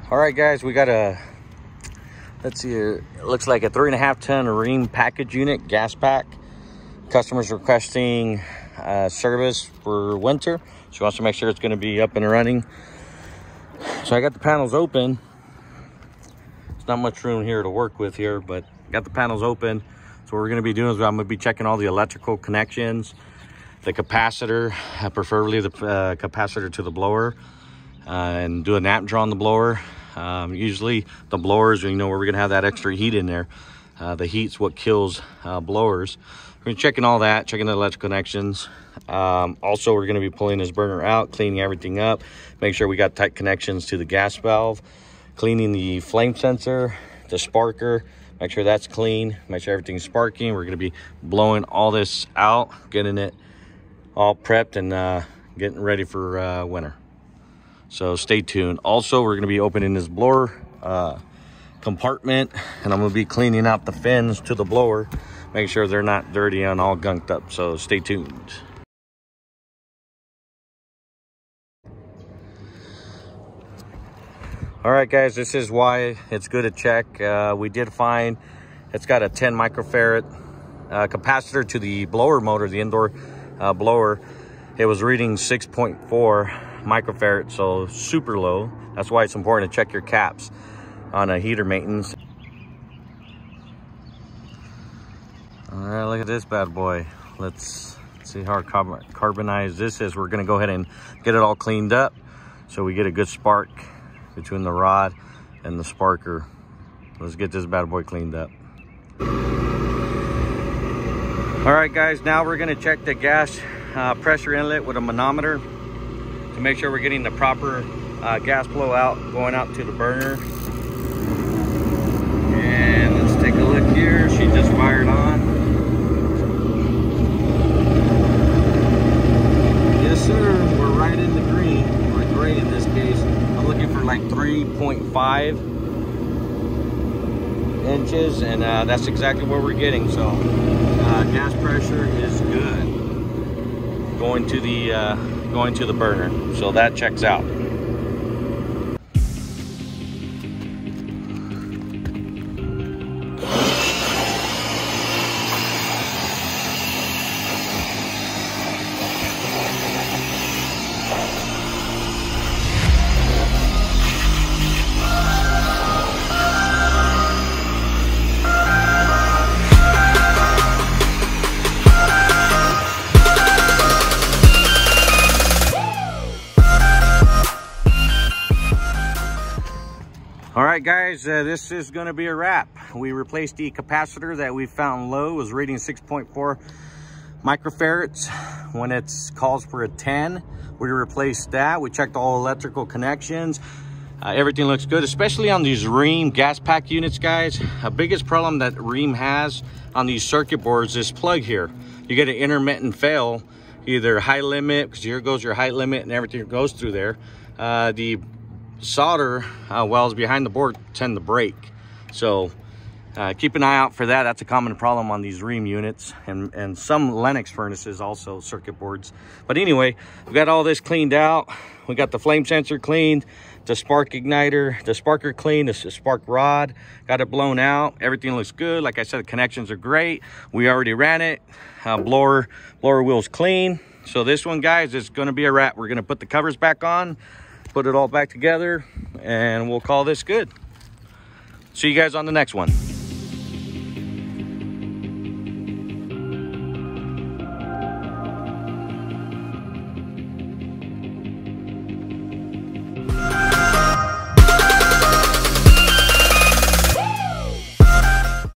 All right, guys, we got a, let's see here, it looks like a 3.5 ton ream package unit, gas pack. Customers requesting service for winter. She wants to make sure it's going to be up and running. So I got the panels open. There's not much room here to work with here, but got the panels open. So what we're going to be doing is I'm going to be checking all the electrical connections, the capacitor, preferably the capacitor to the blower, and do a nap draw on the blower. Usually the blowers, you know, we're going to have that extra heat in there. The heat's what kills blowers. We're checking all that, checking the electrical connections. Also, we're going to be pulling this burner out, cleaning everything up, make sure we got tight connections to the gas valve, cleaning the flame sensor, the sparker, make sure that's clean, make sure everything's sparking. We're going to be blowing all this out, getting it all prepped and getting ready for winter. So stay tuned. Also, we're going to be opening this blower compartment, and I'm going to be cleaning out the fins to the blower, make sure they're not dirty and all gunked up. So stay tuned. All right, guys, this is why it's good to check. We did find it's got a 10 microfarad capacitor to the blower motor, the indoor blower. It was reading 6.4 microfarad, so super low. That's why it's important to check your caps on a heater maintenance. All right, look at this bad boy. Let's see how carbonized this is. We're gonna go ahead and get it all cleaned up so we get a good spark between the rod and the sparker. Let's get this bad boy cleaned up. All right, guys, now we're gonna check the gas pressure inlet with a manometer to make sure we're getting the proper gas flow out, going out to the burner. And let's take a look here. She just fired on. Yes, sir, we're right in the green, or gray in this case. I'm looking for like 3.5 inches, and that's exactly what we're getting. So gas pressure is good going to the burner, so that checks out. All right, guys, this is going to be a wrap. We replaced the capacitor that we found low, was reading 6.4 microfarads when it calls for a 10. We replaced that. We checked all electrical connections. Everything looks good, especially on these ream gas pack units, guys. The biggest problem that ream has on these circuit boards is plug here. You get an intermittent fail, either high limit, because here goes your high limit and everything goes through there. The solder wells behind the board tend to break, so keep an eye out for that. That's a common problem on these ream units and some Lennox furnaces, also circuit boards. But anyway, we got all this cleaned out. We got the flame sensor cleaned, the spark igniter, the sparker cleaned, the spark rod got it blown out. Everything looks good. Like I said, the connections are great. We already ran it. Blower wheels clean. So this one, guys, is going to be a wrap. We're going to put the covers back on, put it all back together, and we'll call this good. See you guys on the next one.